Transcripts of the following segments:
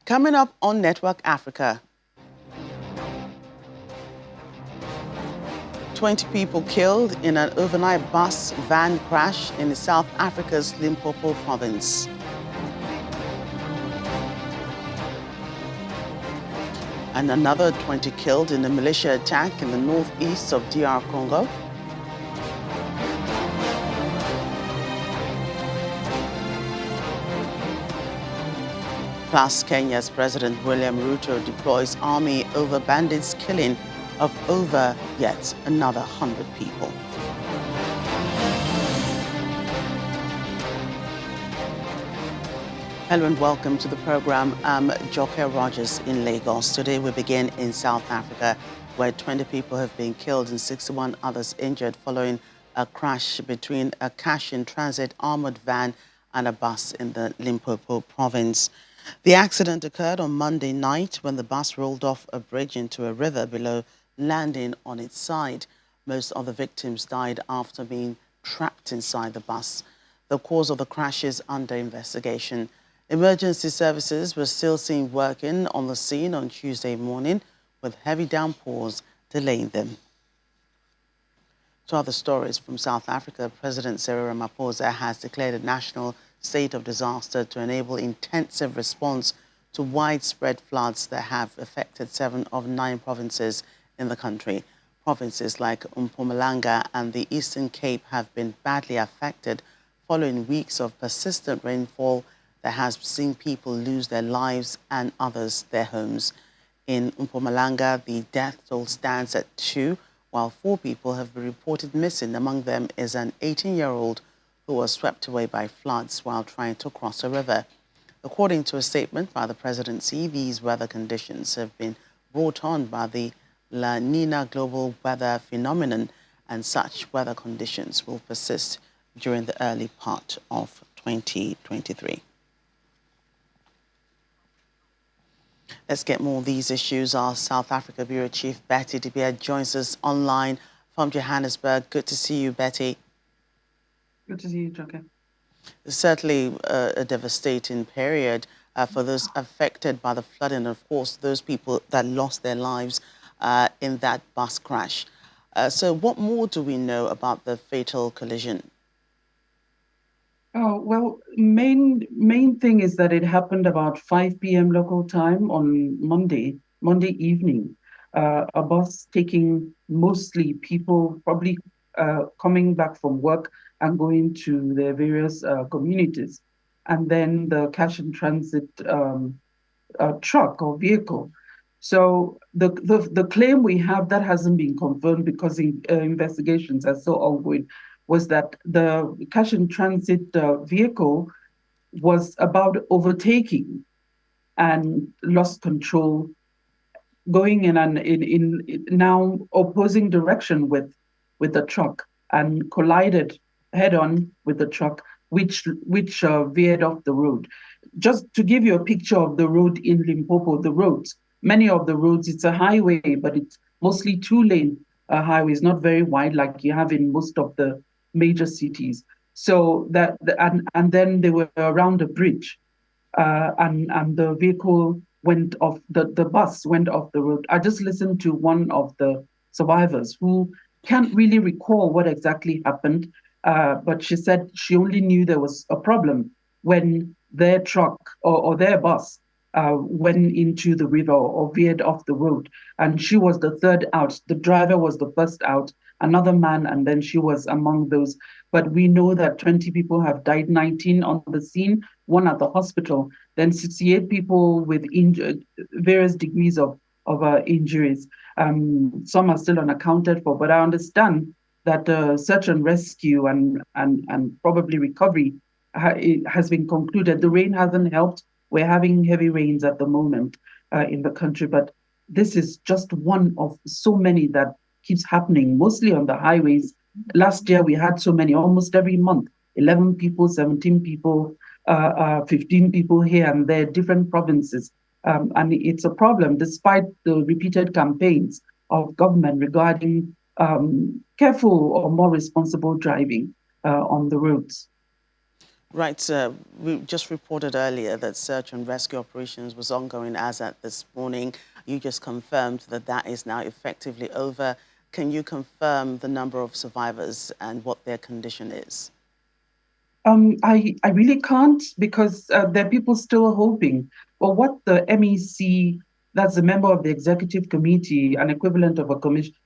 Coming up on Network Africa, 20 people killed in an overnight bus van crash in South Africa's Limpopo province. And another 20 killed in a militia attack in the northeast of DR Congo. Plus, Kenya's President William Ruto deploys army over bandits' killing of over yet another 100 people. Hello and welcome to the program. I'm Joke Rogers in Lagos. Today we begin in South Africa, where 20 people have been killed and 61 others injured following a crash between a cash-in-transit armored van and a bus in the Limpopo province. The accident occurred on Monday night when the bus rolled off a bridge into a river below, landing on its side. Most of the victims died after being trapped inside the bus. The cause of the crash is under investigation. Emergency services were still seen working on the scene on Tuesday morning, with heavy downpours delaying them. To other stories from South Africa, President Cyril Ramaphosa has declared a national state of disaster to enable intensive response to widespread floods that have affected 7 of 9 provinces in the country. Provinces like Mpumalanga and the Eastern Cape have been badly affected following weeks of persistent rainfall that has seen people lose their lives and others their homes. In Mpumalanga, the death toll stands at 2, while 4 people have been reported missing. Among them is an 18-year-old who was swept away by floods while trying to cross a river. According to a statement by the presidency, these weather conditions have been brought on by the La Nina global weather phenomenon, and such weather conditions will persist during the early part of 2023. Let's get more of these issues. Our South Africa Bureau Chief, Betty De Beer, joins us online from Johannesburg. Good to see you, Betty. Good to see you, Joke. Certainly a devastating period for those affected by the flooding, and of course, those people that lost their lives in that bus crash. So what more do we know about the fatal collision? Oh, well, main thing is that it happened about 5 p.m. local time on Monday evening. A bus taking mostly people probably coming back from work and going to their various communities. And then the cash and transit truck or vehicle. So the claim we have that hasn't been confirmed because investigations are still ongoing was that the cash in transit vehicle was about overtaking and lost control, going in an in now opposing direction with the truck and collided head on with the truck, which veered off the road. Just to give you a picture of the road in Limpopo, the roads, many of the roads, it's a highway, but it's mostly 2-lane highways, not very wide like you have in most of the major cities. So and then they were around a bridge, and the vehicle went off, the bus went off the road. I just listened to one of the survivors who can't really recall what exactly happened, but she said she only knew there was a problem when their truck or their bus went into the river or veered off the road. And she was the third out. The driver was the first out, another man, and then she was among those. But we know that 20 people have died, 19 on the scene, 1 at the hospital, then 68 people with various degrees of injuries. Some are still unaccounted for, but I understand that search and rescue and probably recovery has been concluded. The rain hasn't helped. We're having heavy rains at the moment in the country, but this is just one of so many that keeps happening, mostly on the highways. Last year, we had so many, almost every month, 11 people, 17 people, 15 people here and there, different provinces. And it's a problem, despite the repeated campaigns of government regarding careful or more responsible driving on the roads. Right. We just reported earlier that search and rescue operations was ongoing as at this morning. You just confirmed that that is now effectively over. Can you confirm the number of survivors and what their condition is? I really can't because there are people still hoping. But what the MEC, that's a member of the executive committee, an equivalent of a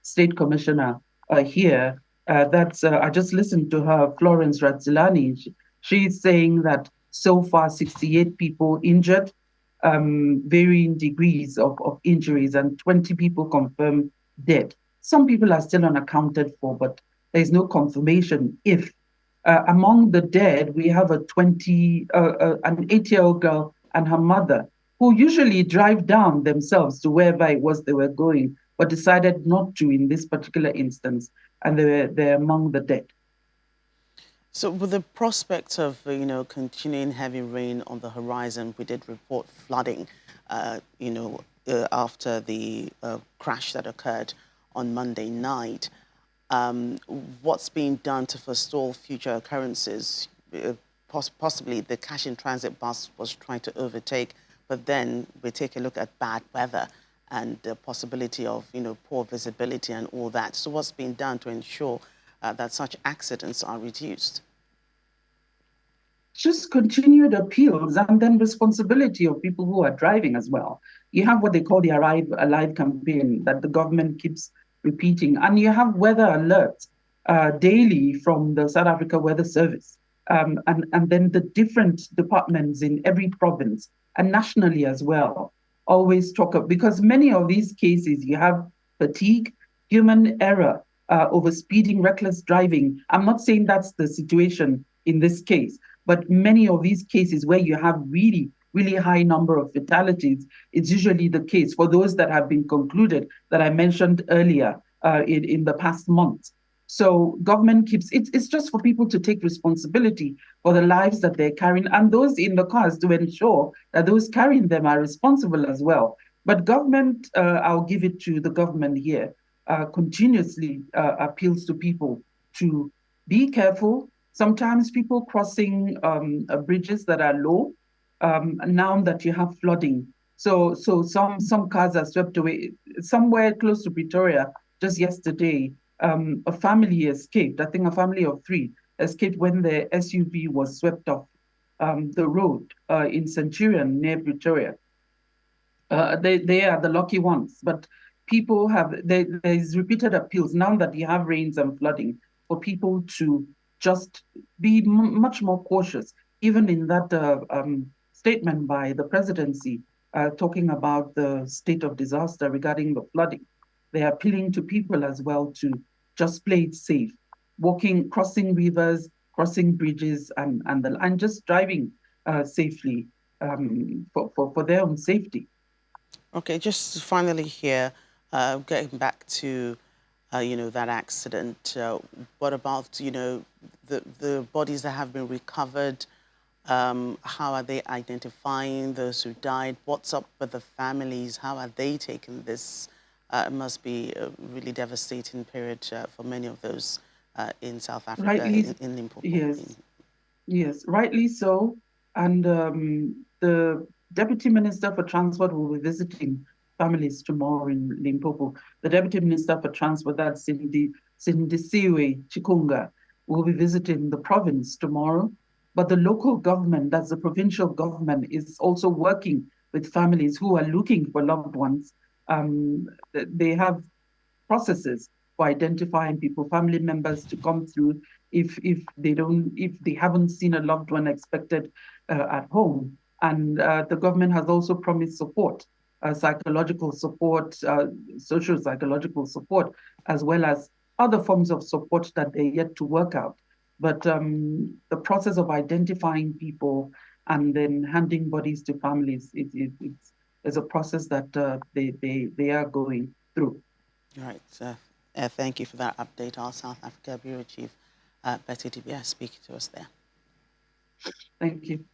state commissioner here, I just listened to her, Florence Razzilani. She's saying that so far 68 people injured, varying degrees of injuries, and 20 people confirmed dead. Some people are still unaccounted for, but there's no confirmation if among the dead, we have an 8-year-old girl and her mother, who usually drive down themselves to wherever it was they were going, but decided not to in this particular instance, and they're among the dead. So with the prospect of, continuing heavy rain on the horizon, we did report flooding, after the crash that occurred on Monday night. What's being done to forestall future occurrences? Possibly the cash in transit bus was trying to overtake, but then we take a look at bad weather and the possibility of, poor visibility and all that. So what's being done to ensure that such accidents are reduced? Just continued appeals and then responsibility of people who are driving as well. You have what they call the Arrive Alive campaign that the government keeps repeating, and you have weather alerts daily from the South Africa Weather Service, and then the different departments in every province and nationally as well always talk up, because many of these cases you have fatigue, human error, over speeding, reckless driving. I'm not saying that's the situation in this case, but many of these cases where you have really, really high number of fatalities, it's usually the case for those that have been concluded that I mentioned earlier in the past months. So government it's just for people to take responsibility for the lives that they're carrying, and those in the cars to ensure that those carrying them are responsible as well. But government, I'll give it to the government here, continuously appeals to people to be careful. Sometimes people crossing bridges that are low, now that you have flooding. So some cars are swept away. Somewhere close to Pretoria, just yesterday, a family escaped. I think a family of 3 escaped when the SUV was swept off the road in Centurion near Pretoria. They are the lucky ones, but people there's repeated appeals now that you have rains and flooding for people to just be much more cautious. Even in that statement by the presidency talking about the state of disaster regarding the flooding, they're appealing to people as well to just play it safe, crossing rivers, crossing bridges, and just driving safely for their own safety. Okay, just finally here, getting back to, that accident. What about, the bodies that have been recovered? How are they identifying those who died? What's up with the families? How are they taking this? It must be a really devastating period for many of those in South Africa, in Limpopo. Yes, rightly so. And the Deputy Minister for Transport will be visiting families tomorrow in Limpopo. The Deputy Minister for Transport, that's Sindisiwe Chikunga, will be visiting the province tomorrow. But the local government, that's the provincial government, is also working with families who are looking for loved ones. They have processes for identifying people, family members to come through if they haven't seen a loved one expected at home. And the government has also promised support, psychological support, social psychological support, as well as other forms of support that they're yet to work out. But the process of identifying people and then handing bodies to families, it's a process that they are going through. All right. Thank you for that update. Our South Africa Bureau Chief, Betty DBS, speaking to us there. Thank you.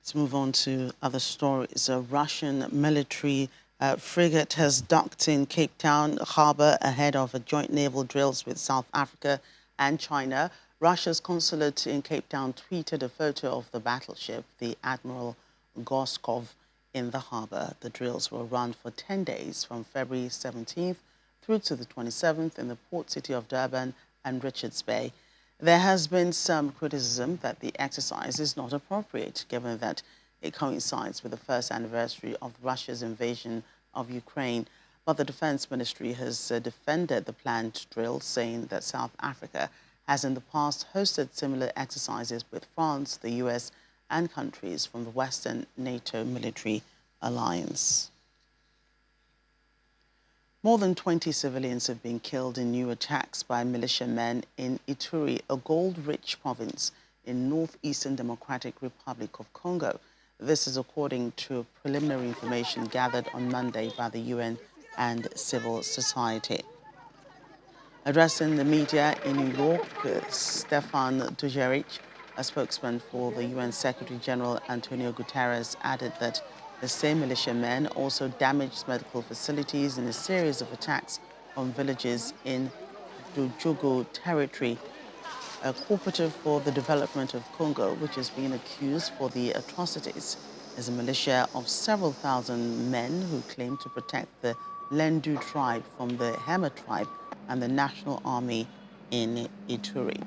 Let's move on to other stories. A Russian military frigate has docked in Cape Town harbour ahead of a joint naval drills with South Africa and China. Russia's consulate in Cape Town tweeted a photo of the battleship, the Admiral Gorskov, in the harbour. The drills will run for 10 days from February 17th through to the 27th in the port city of Durban and Richards Bay. There has been some criticism that the exercise is not appropriate, given that it coincides with the first anniversary of Russia's invasion of Ukraine. But the Defence Ministry has defended the planned drill, saying that South Africa has in the past hosted similar exercises with France, the US, and countries from the Western NATO military alliance. More than 20 civilians have been killed in new attacks by militiamen in Ituri, a gold-rich province in northeastern Democratic Republic of Congo. This is according to preliminary information gathered on Monday by the UN and civil society. Addressing the media in New York, Stefan Dujarric, a spokesman for the UN Secretary-General Antonio Guterres, added that the same militiamen also damaged medical facilities in a series of attacks on villages in Dujugu territory. A cooperative for the development of Congo, which has been accused for the atrocities, is a militia of several thousand men who claim to protect the Lendu tribe from the Hema tribe and the National Army in Ituri.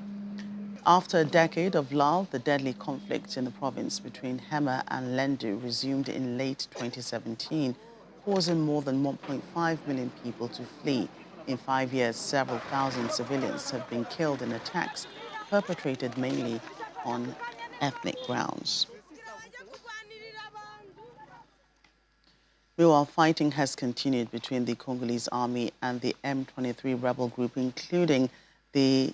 After a decade of lull, the deadly conflict in the province between Hema and Lendu resumed in late 2017, causing more than 1.5 million people to flee. In 5 years, several thousand civilians have been killed in attacks perpetrated mainly on ethnic grounds. Meanwhile, fighting has continued between the Congolese army and the M23 rebel group, including the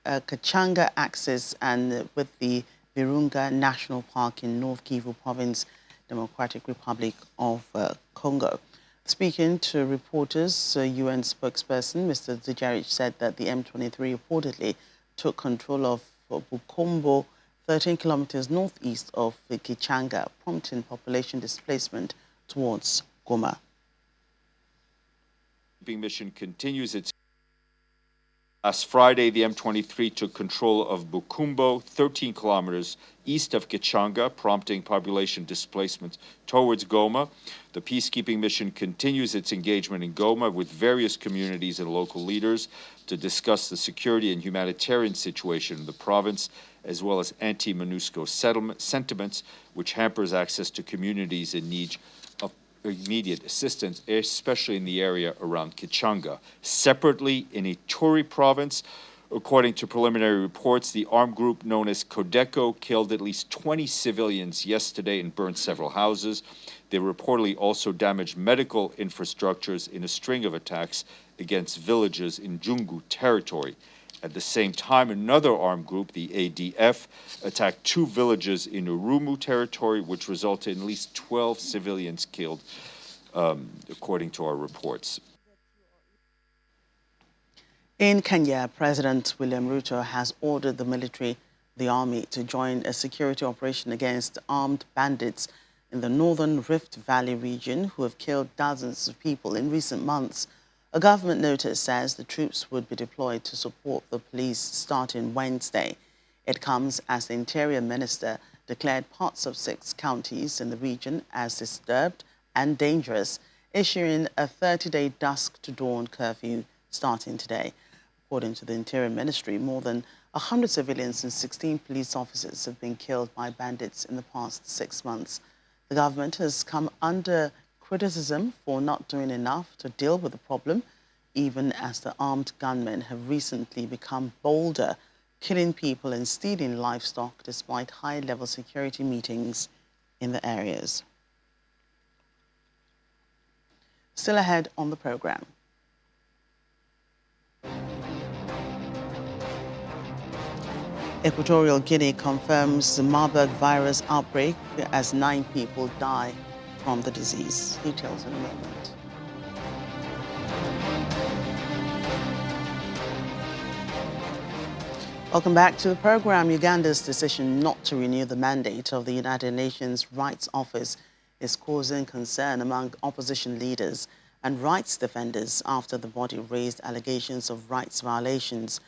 Kachanga axis and with the Virunga National Park in North Kivu Province, Democratic Republic of Congo. Speaking to reporters, UN spokesperson Mr. Dujarric said that the M23 reportedly took control of Bukombo, 13 kilometers northeast of Kichanga, prompting population displacement towards Goma. The mission continues its. Last Friday, the M23 took control of Bukumbo, 13 kilometers east of Kichanga, prompting population displacement towards Goma. The peacekeeping mission continues its engagement in Goma with various communities and local leaders to discuss the security and humanitarian situation in the province, as well as anti-MONUSCO sentiments, which hampers access to communities in need of immediate assistance, especially in the area around Kichanga. Separately, in Ituri province, according to preliminary reports, the armed group known as Codeco killed at least 20 civilians yesterday and burned several houses. They reportedly also damaged medical infrastructures in a string of attacks against villages in Jungu territory. At the same time, another armed group, the ADF, attacked 2 villages in Urumu territory, which resulted in at least 12 civilians killed, according to our reports. In Kenya, President William Ruto has ordered the army, to join a security operation against armed bandits in the northern Rift Valley region who have killed dozens of people in recent months. A government notice says the troops would be deployed to support the police starting Wednesday. It comes as the Interior Minister declared parts of 6 counties in the region as disturbed and dangerous, issuing a 30-day dusk-to-dawn curfew starting today. According to the Interior Ministry, more than 100 civilians and 16 police officers have been killed by bandits in the past 6 months. The government has come under criticism for not doing enough to deal with the problem, even as the armed gunmen have recently become bolder, killing people and stealing livestock despite high-level security meetings in the areas. Still ahead on the program. Equatorial Guinea confirms the Marburg virus outbreak as 9 people die from the disease. Details in a moment. Welcome back to the program. Uganda's decision not to renew the mandate of the United Nations Rights Office is causing concern among opposition leaders and rights defenders after the body raised allegations of rights violations.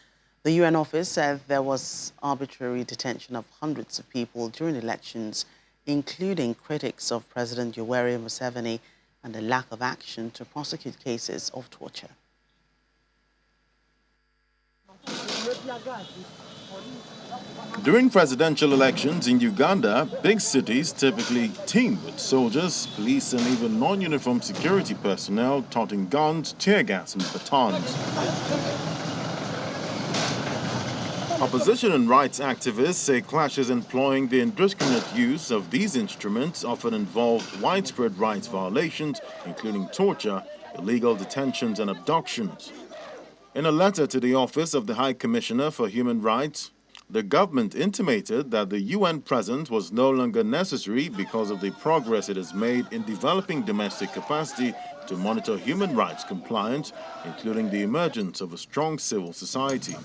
The UN office said there was arbitrary detention of hundreds of people during elections, including critics of President Yoweri Museveni, and a lack of action to prosecute cases of torture. During presidential elections in Uganda, big cities typically teem with soldiers, police, and even non-uniformed security personnel toting guns, tear gas, and batons. Opposition and rights activists say clashes employing the indiscriminate use of these instruments often involve widespread rights violations, including torture, illegal detentions, and abductions. In a letter to the Office of the High Commissioner for Human Rights, the government intimated that the UN presence was no longer necessary because of the progress it has made in developing domestic capacity to monitor human rights compliance, including the emergence of a strong civil society.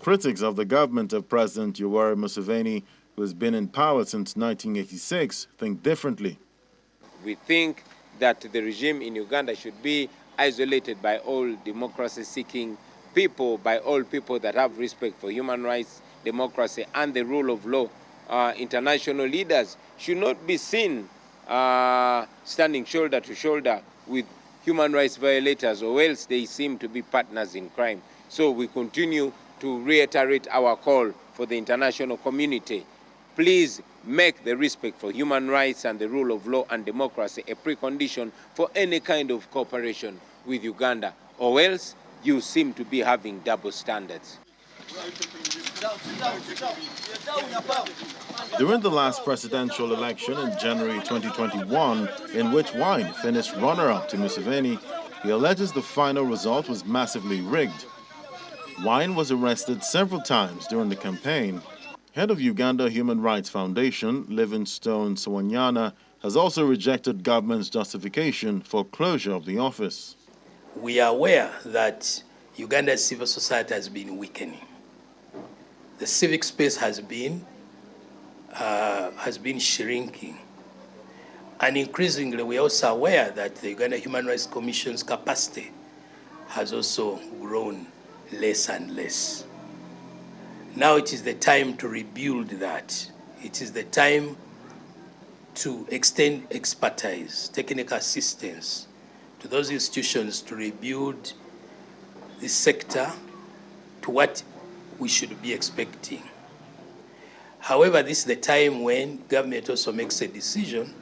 Critics of the government of President Yoweri Museveni, who has been in power since 1986, think differently. We think that the regime in Uganda should be isolated by all democracy-seeking people, by all people that have respect for human rights, democracy, and the rule of law. International leaders should not be seen standing shoulder to shoulder with human rights violators, or else they seem to be partners in crime. So we continue to reiterate our call for the international community. Please make the respect for human rights and the rule of law and democracy a precondition for any kind of cooperation with Uganda, or else you seem to be having double standards. During the last presidential election in January 2021, in which Wine finished runner-up to Museveni, he alleges the final result was massively rigged. Wine was arrested several times during the campaign. Head of Uganda Human Rights Foundation, Livingstone Sawanyana, has also rejected government's justification for closure of the office. We are aware that Uganda's civil society has been weakening. The civic space has been shrinking. And increasingly, we are also aware that the Uganda Human Rights Commission's capacity has also grown less and less. Now it is the time to rebuild that. It is the time to extend expertise, technical assistance to those institutions to rebuild this sector to what we should be expecting. However, this is the time when government also makes a decision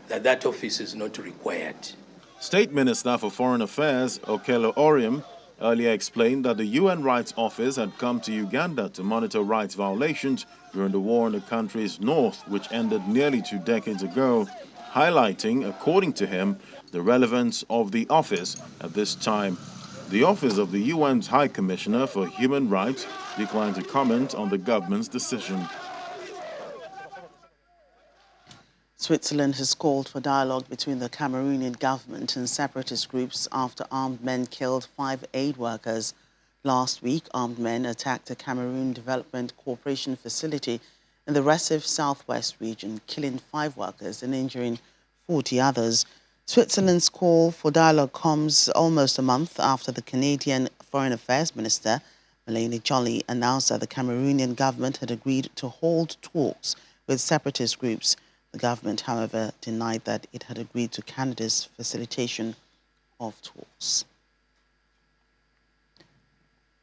that that office is not required. State Minister for Foreign Affairs, Okello Oryem, earlier explained that the UN Rights Office had come to Uganda to monitor rights violations during the war in the country's north, which ended nearly 2 decades ago, highlighting, according to him, the relevance of the office at this time. The Office of the UN's High Commissioner for Human Rights declined to comment on the government's decision. Switzerland has called for dialogue between the Cameroonian government and separatist groups after armed men killed 5 aid workers. Last week, armed men attacked a Cameroon Development Corporation facility in the Recife southwest region, killing 5 workers and injuring 40 others. Switzerland's call for dialogue comes almost a month after the Canadian Foreign Affairs Minister, Melanie Joly, announced that the Cameroonian government had agreed to hold talks with separatist groups. The government, however, denied that it had agreed to Canada's facilitation of talks.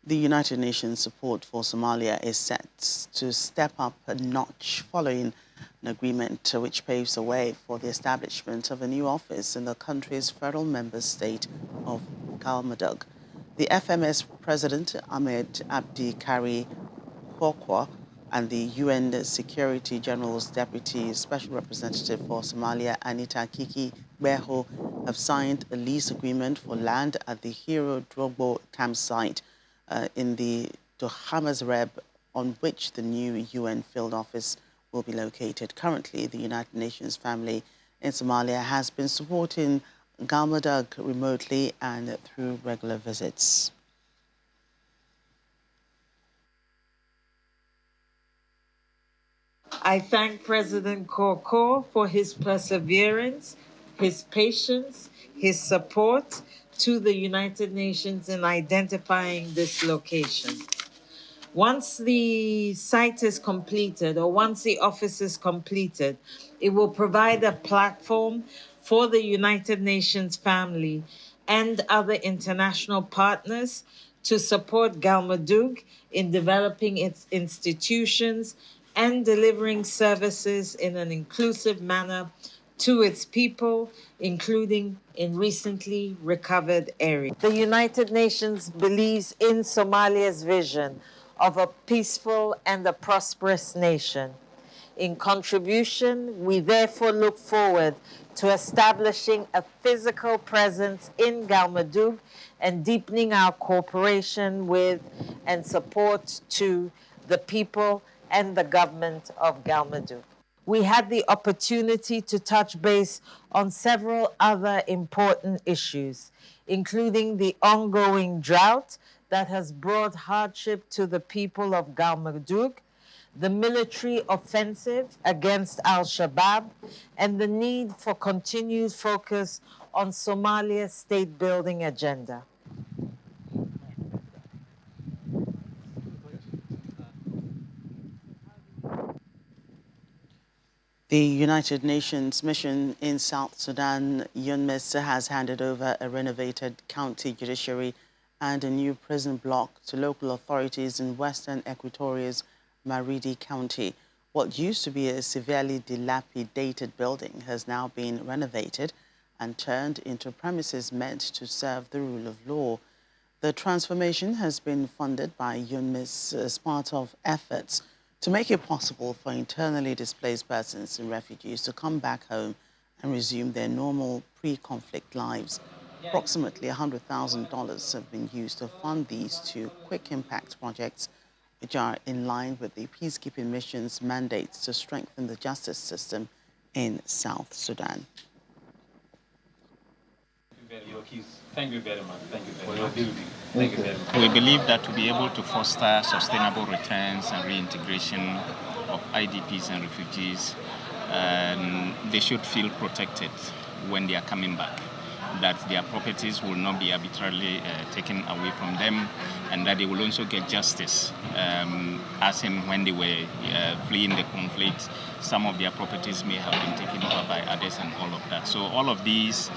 The United Nations support for Somalia is set to step up a notch following an agreement which paves the way for the establishment of a new office in the country's federal member state of Marburg. The FMS President Ahmed Abdi Kari Kwakwa and the UN Security General's Deputy Special Representative for Somalia, Anita Kiki Beho, have signed a lease agreement for land at the Hero Drogbo campsite in the Dohamazreb, on which the new UN field office will be located. Currently, the United Nations family in Somalia has been supporting Galmudug remotely and through regular visits. I thank President Koko for his perseverance, his patience, his support to the United Nations in identifying this location. Once the site is completed, or once the office is completed, it will provide a platform for the United Nations family and other international partners to support Galmudug in developing its institutions and delivering services in an inclusive manner to its people, including in recently recovered areas. The United Nations believes in Somalia's vision of a peaceful and a prosperous nation. In contribution, we therefore look forward to establishing a physical presence in Galmudug and deepening our cooperation with and support to the people and the government of Galmudug. We had the opportunity to touch base on several other important issues, including the ongoing drought that has brought hardship to the people of Galmudug, the military offensive against al-Shabaab, and the need for continued focus on Somalia's state-building agenda. The United Nations mission in South Sudan, UNMISS, has handed over a renovated county judiciary and a new prison block to local authorities in western Equatorial's Maridi County. What used to be a severely dilapidated building has now been renovated and turned into premises meant to serve the rule of law. The transformation has been funded by UNMISS as part of efforts to make it possible for internally displaced persons and refugees to come back home and resume their normal pre-conflict lives. Approximately $100,000 have been used to fund these two quick impact projects, which are in line with the peacekeeping mission's mandates to strengthen the justice system in South Sudan. Thank you very much. Thank you very much. Thank you very much. We believe that to be able to foster sustainable returns and reintegration of IDPs and refugees, they should feel protected when they are coming back, that their properties will not be arbitrarily taken away from them, and that they will also get justice. As in when they were fleeing the conflict, some of their properties may have been taken over by others and all of that. So all of these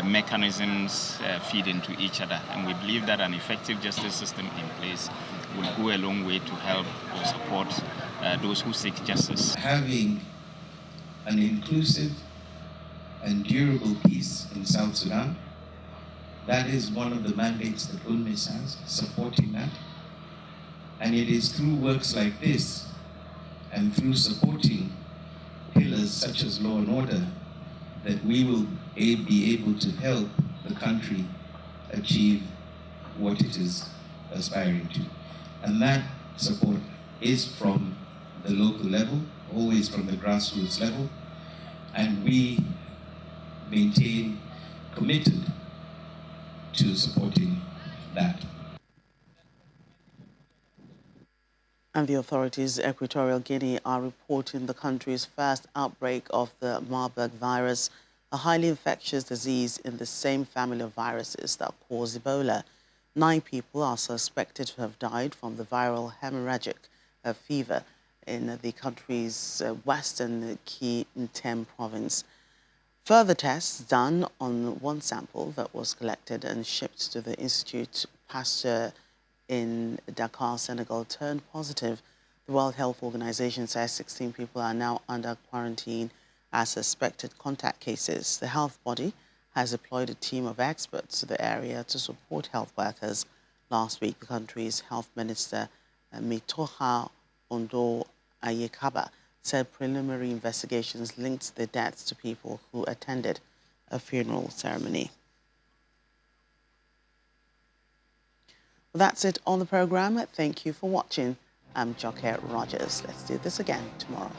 mechanisms feed into each other, and we believe that an effective justice system in place will go a long way to help or support those who seek justice. Having an inclusive and durable peace in South Sudan, that is one of the mandates that UNMISS has, supporting that. And it is through works like this and through supporting pillars such as law and order that we will be able to help the country achieve what it is aspiring to. And that support is from the local level, always from the grassroots level, and we maintain committed to supporting that. And the authorities in Equatorial Guinea are reporting the country's first outbreak of the Marburg virus, a highly infectious disease in the same family of viruses that cause Ebola. 9 people are suspected to have died from the viral hemorrhagic fever in the country's western Ki-Ntem province. Further tests done on one sample that was collected and shipped to the Institute Pasteur in Dakar, Senegal, turned positive. The World Health Organization says 16 people are now under quarantine as suspected contact cases. The health body has deployed a team of experts to the area to support health workers. Last week, the country's health minister, Mitoha Ondo Ayekaba, said preliminary investigations linked the deaths to people who attended a funeral ceremony. Well, that's it on the program. Thank you for watching. I'm Joker Rogers. Let's do this again tomorrow.